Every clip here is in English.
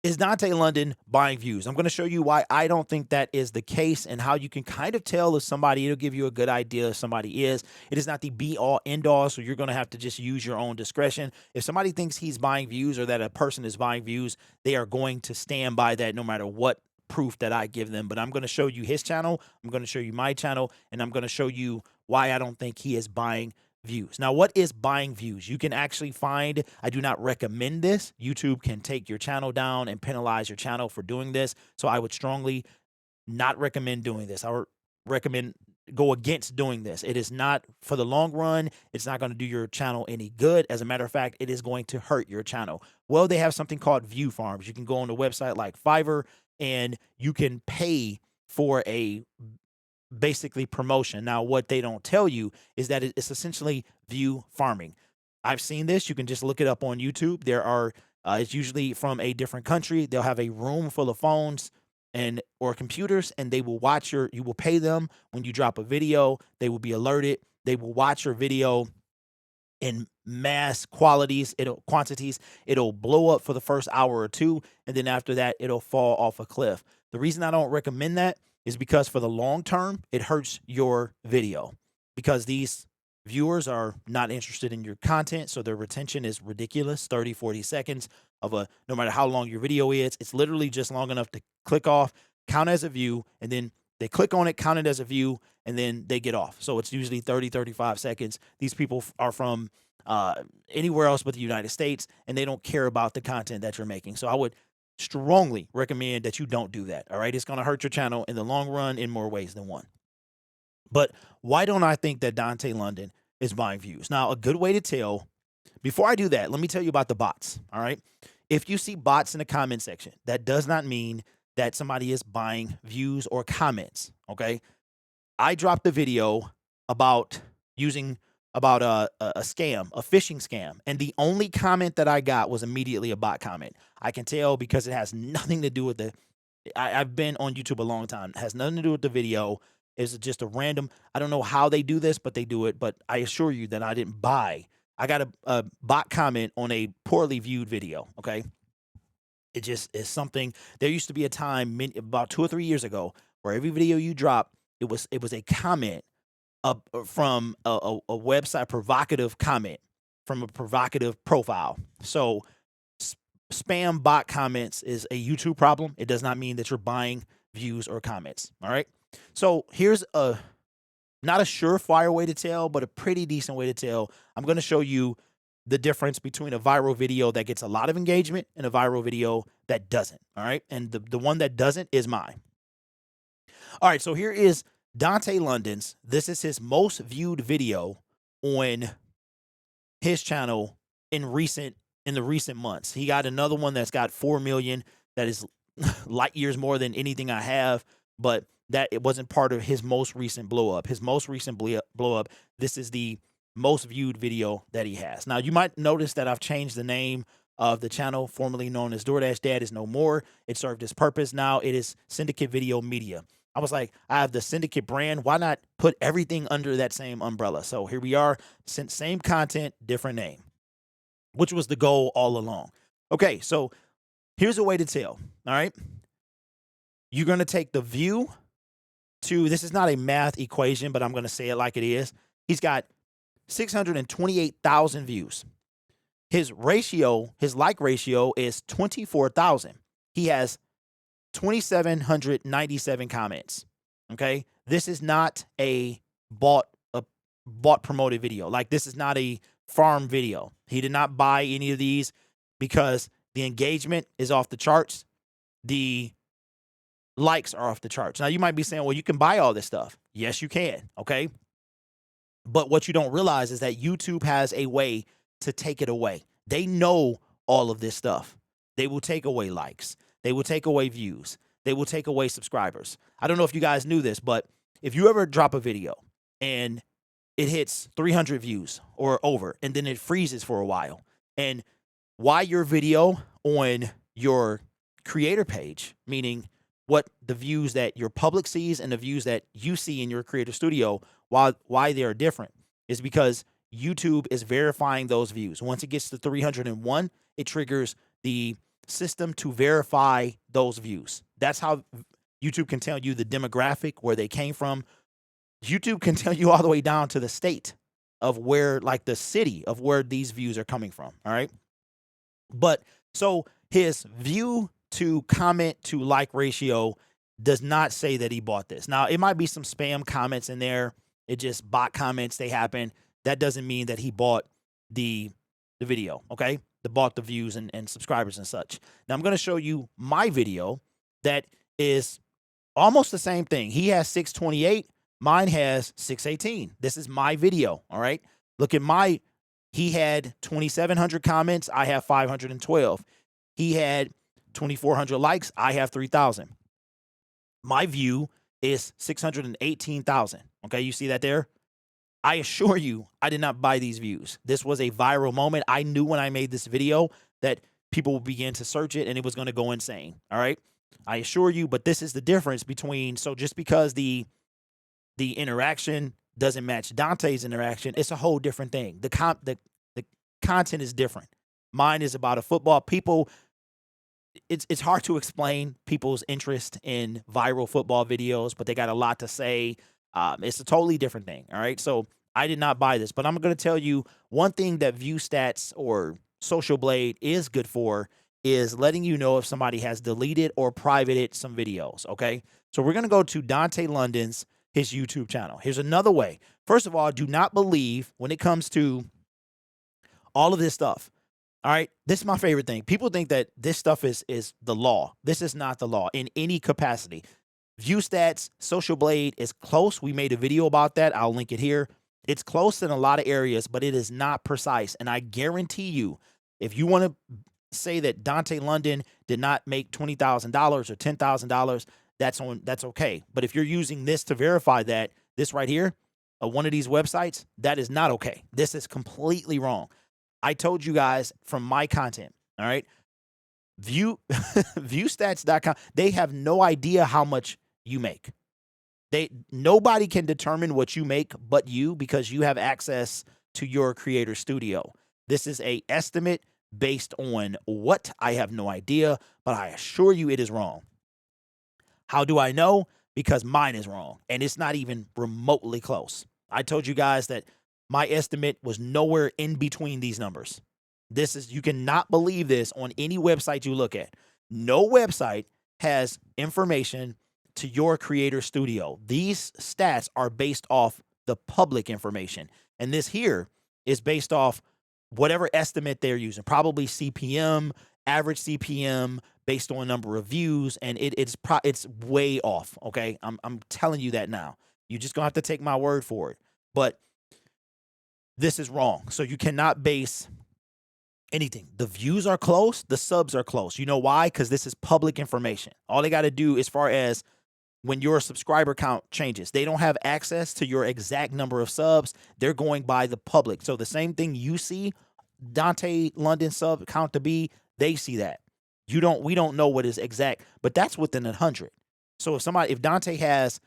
Is Dontay London buying views? I'm going to show you why I don't think that is the case and how you can kind of tell if somebody, it'll give you a good idea if somebody is. It is not the be all end all, so you're going to have to just use your own discretion. If somebody thinks he's buying views or that a person is buying views, they are going to stand by that no matter what proof that I give them. But I'm going to show you his channel, I'm going to show you my channel, and I'm going to show you why I don't think he is buying views. Now, what is buying views? You can actually find, I do not recommend this. YouTube can take your channel down and penalize your channel for doing this. So I would strongly not recommend doing this. I would recommend go against doing this. It is not, for the long run, it's not going to do your channel any good. As a matter of fact, it is going to hurt your channel. Well, they have something called view farms. You can go on a website like Fiverr and you can pay for a basically promotion. Now, what they don't tell you is that it's essentially view farming. I've seen this. You can just look it up on YouTube. There are, it's usually from a different country. They'll have a room full of phones and or computers, and they will watch you will pay them when you drop a video. They will be alerted. They will watch your video in mass quantities. It'll blow up for the first hour or two, and then after that, it'll fall off a cliff. The reason I don't recommend that is because for the long term, it hurts your video because these viewers are not interested in your content. So their retention is ridiculous. 30, 40 seconds of no matter how long your video is, it's literally just long enough to click off, count as a view, and then they click on it, count it as a view, and then they get off. So it's usually 30, 35 seconds. These people are from anywhere else but the United States, and they don't care about the content that you're making. So I would strongly recommend that you don't do that. All right. It's going to hurt your channel in the long run in more ways than one. But why don't I think that Dontay London is buying views? Now, a good way to tell, before I do that, let me tell you about the bots. All right. If you see bots in the comment section, that does not mean that somebody is buying views or comments. Okay. I dropped a video about a scam, a phishing scam. And the only comment that I got was immediately a bot comment. I can tell because it has nothing to do with I've been on YouTube a long time. It has nothing to do with the video. It's just a random, I don't know how they do this, but they do it. But I assure you that I didn't buy. I got a bot comment on a poorly viewed video. Okay. It just is something. There used to be a time about 2 or 3 years ago where every video you drop, it was a comment from a website, provocative comment from a provocative profile. So spam bot comments is a YouTube problem. It does not mean that you're buying views or comments. All right. So here's not a surefire way to tell, but a pretty decent way to tell. I'm going to show you the difference between a viral video that gets a lot of engagement and a viral video that doesn't. All right. And the one that doesn't is mine. All right. So here is Dontay London's. This is his most viewed video on his channel in the recent months. He got another one that's got 4 million. That is light years more than anything I have, but that it wasn't part of his most recent blow up. His most recent blow up. This is the most viewed video that he has. Now you might notice that I've changed the name of the channel, formerly known as DoorDash Dad is no more. It served its purpose. Now it is Syndicate Video Media. I was like, I have the Syndicate brand. Why not put everything under that same umbrella? So here we are, same content, different name, which was the goal all along. Okay, so here's a way to tell. All right. You're going to take the view to, this is not a math equation, but I'm going to say it like it is. He's got 628,000 views. His like ratio is 24,000. He has 2,797 comments. Okay. This is not a bought promoted video. Like this is not a farm video. He did not buy any of these because the engagement is off the charts. The likes are off the charts. Now you might be saying, well, you can buy all this stuff. Yes, you can. Okay. But what you don't realize is that YouTube has a way to take it away. They know all of this stuff. They will take away likes. They will take away views. They will take away subscribers. I don't know if you guys knew this, but if you ever drop a video and it hits 300 views or over, and then it freezes for a while, and why your video on your creator page, meaning what the views that your public sees and the views that you see in your creator studio, why they are different is because YouTube is verifying those views. Once it gets to 301, it triggers the system to verify those views. That's how YouTube can tell you the demographic, where they came from. YouTube can tell you all the way down to the state of where, like the city of where these views are coming from. All right. But so his view to comment to like ratio does not say that he bought this. Now, it might be some spam comments in there. It just bot comments, they happen. That doesn't mean that he bought the video, okay? They bought the views and subscribers and such. Now, I'm going to show you my video that is almost the same thing. He has 628. Mine has 618. This is my video, all right? Look at he had 2,700 comments. I have 512. He had 2,400 likes. I have 3,000. My view is 618,000. Okay, you see that there? I assure you, I did not buy these views. This was a viral moment. I knew when I made this video that people would begin to search it and it was going to go insane. All right, I assure you. But this is the difference between, so just because the interaction doesn't match Dontay's interaction, it's a whole different thing. The content is different. Mine is about a football. People, it's hard to explain people's interest in viral football videos, but they got a lot to say. It's a totally different thing. All right. So I did not buy this, but I'm going to tell you one thing that View Stats or Social Blade is good for is letting you know if somebody has deleted or privated some videos. Okay. So we're going to go to Dontay London's, his YouTube channel. Here's another way. First of all, do not believe when it comes to all of this stuff. All right. This is my favorite thing. People think that this stuff is the law. This is not the law in any capacity. View Stats, Social Blade is close. We made a video about that. I'll link it here. It's close in a lot of areas, but it is not precise. And I guarantee you, if you want to say that Dontay London did not make $20,000 or $10,000, that's okay. But if you're using this to verify that, this right here, one of these websites, that is not okay. This is completely wrong. I told you guys from my content, all right? Viewstats.com, they have no idea how much you make. Nobody can determine what you make but you, because you have access to your creator studio. This is a estimate based on what I have no idea, but I assure you it is wrong. How do I know? Because mine is wrong, and it's not even remotely close. I told you guys that my estimate was nowhere in between these numbers. You cannot believe this on any website you look at. No website has information to your creator studio. These stats are based off the public information. And this here is based off whatever estimate they're using, probably CPM, average CPM, based on number of views, and it's way off, okay? I'm telling you that now. You're just going to have to take my word for it. But this is wrong. So you cannot base anything. The views are close, the subs are close. You know why? Because this is public information. All they got to do, as far as when your subscriber count changes, they don't have access to your exact number of subs. They're going by the public. So the same thing you see Dontay London sub count to be, they see that. We don't know what is exact, but that's within 100. So if Dontay has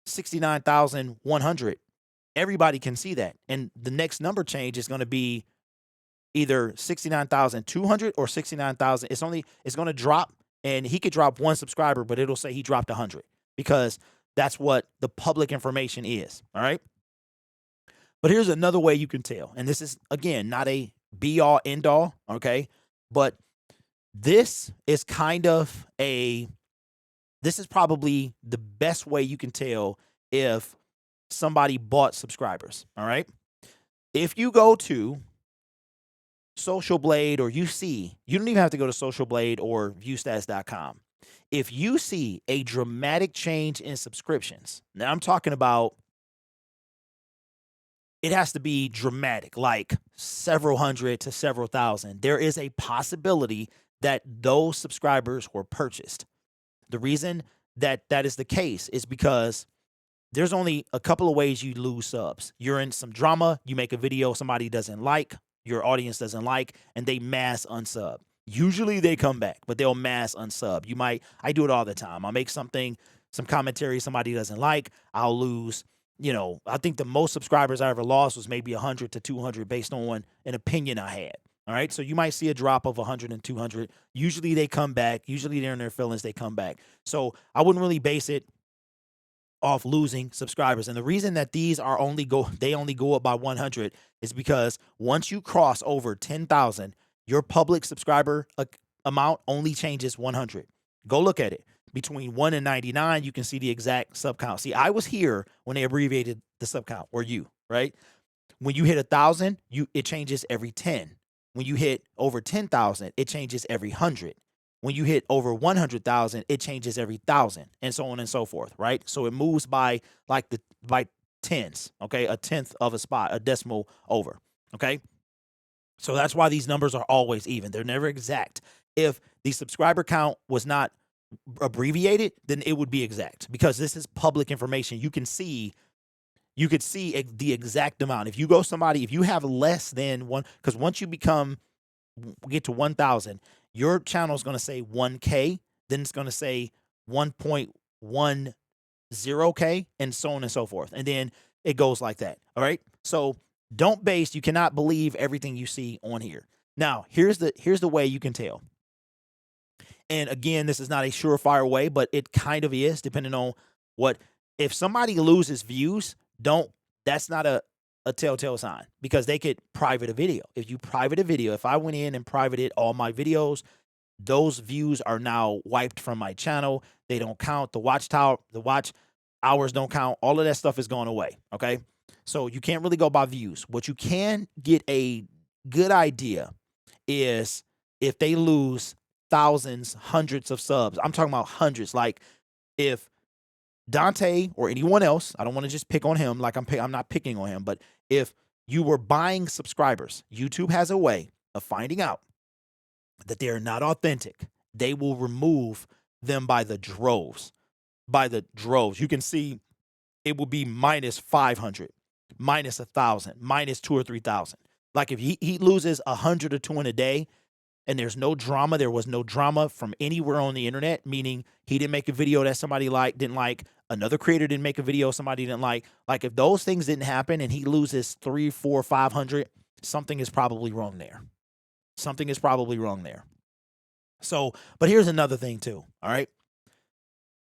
69,100, everybody can see that. And the next number change is going to be either 69,200 or 69,000. It's going to drop, and he could drop one subscriber, but it'll say he dropped 100, because that's what the public information is. All right. But here's another way you can tell. And this is, again, not a be all end all. Okay. But this is this is probably the best way you can tell if somebody bought subscribers. All right. If you go to Social Blade, or you don't even have to go to Social Blade or viewstats.com. If you see a dramatic change in subscriptions, now I'm talking about, it has to be dramatic, like several hundred to several thousand. There is a possibility that those subscribers were purchased. The reason that is the case is because there's only a couple of ways you lose subs. You're in some drama, you make a video somebody doesn't like, your audience doesn't like, and they mass unsub. Usually they come back, but they'll mass unsub. I do it all the time. I'll make some commentary somebody doesn't like, I'll lose, I think the most subscribers I ever lost was maybe 100 to 200 based on an opinion I had. All right. So you might see a drop of 100 and 200. Usually they come back. Usually they're in their feelings. They come back. So I wouldn't really base it off losing subscribers. And the reason that these are only go up by 100 is because once you cross over 10,000, your public subscriber amount only changes 100. Go look at it. Between 1 and 99, you can see the exact sub count. See, I was here when they abbreviated the sub count, or you, right? When you hit 1,000, it changes every 10. When you hit over 10,000, it changes every 100. When you hit over 100,000, it changes every 1,000, and so on and so forth, right? So it moves by by tens, okay? A tenth of a spot, a decimal over, okay? So that's why these numbers are always even. They're never exact. If the subscriber count was not abbreviated, then it would be exact, because this is public information. You could see the exact amount. If you have less than one, because once you get to 1,000, your channel is going to say 1K, then it's going to say 1.10K, and so on and so forth. And then it goes like that. All right. So you cannot believe everything you see on here. Now, here's the way you can tell. And again, this is not a surefire way, but it kind of is, depending on if somebody loses views, that's not a telltale sign, because they could private a video. If you private a video, if I went in and privated all my videos, those views are now wiped from my channel. They don't count. The watch hours don't count. All of that stuff is going away. Okay. So you can't really go by views. What you can get a good idea is if they lose thousands, hundreds of subs. I'm talking about hundreds. Like if Dontay or anyone else, I don't want to just pick on him, like I'm not picking on him, but if you were buying subscribers, YouTube has a way of finding out that they are not authentic. They will remove them by the droves. You can see it will be minus 500, minus 1,000, minus 2,000 or 3,000. Like if he loses 100 or 200 a day, and there was no drama from anywhere on the internet, meaning he didn't make a video that somebody didn't like, another creator didn't make a video somebody didn't like if those things didn't happen and he loses 300, 400, 500, something is probably wrong there. So, but here's another thing too, all right?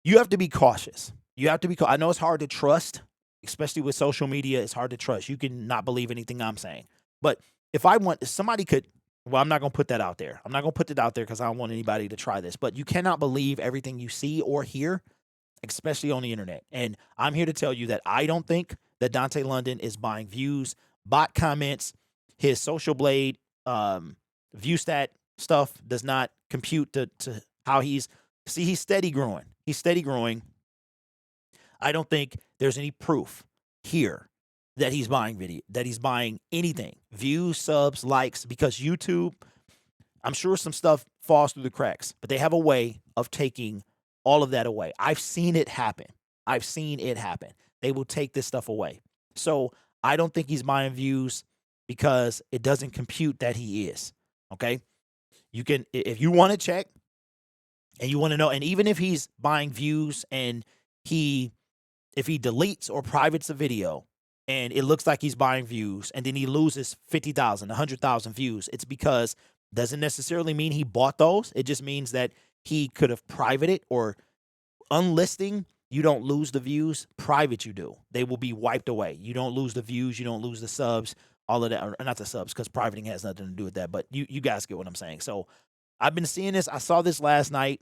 You have to be cautious. I know it's hard to trust, especially with social media. It's hard to trust. You can not believe anything I'm saying. But somebody could, well, I'm not going to put that out there. I'm not going to put it out there because I don't want anybody to try this. But you cannot believe everything you see or hear, especially on the internet. And I'm here to tell you that I don't think that Dontay London is buying views, bot comments. His Social Blade view stat stuff does not compute to how he's steady growing. He's steady growing. I don't think there's any proof here that he's buying anything, views, subs, likes, because YouTube, I'm sure some stuff falls through the cracks, but they have a way of taking all of that away. I've seen it happen. They will take this stuff away. So I don't think he's buying views because it doesn't compute that he is. Okay. You can, if you want to check and you want to know, and even if he's buying views and if he deletes or privates a video, and it looks like he's buying views, and then he loses 50,000, 100,000 views, it's because doesn't necessarily mean he bought those. It just means that he could have privated, or unlisting, you don't lose the views. Private, you do. They will be wiped away. You don't lose the views. You don't lose the subs, all of that. Or not the subs, because privating has nothing to do with that. But you guys get what I'm saying. So I've been seeing this. I saw this last night.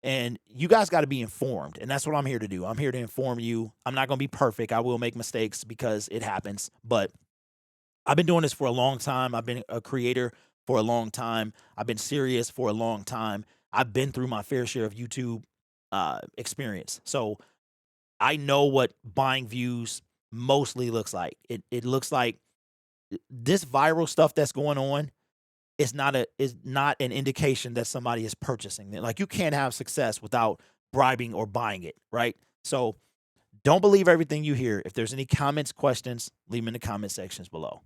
And you guys got to be informed. And that's what I'm here to do. I'm here to inform you. I'm not going to be perfect. I will make mistakes because it happens. But I've been doing this for a long time. I've been a creator for a long time. I've been serious for a long time. I've been through my fair share of YouTube experience. So I know what buying views mostly looks like. It looks like this viral stuff that's going on is not an indication that somebody is purchasing it. Like, you can't have success without bribing or buying it, right? So don't believe everything you hear. If there's any comments, questions, leave them in the comment sections below.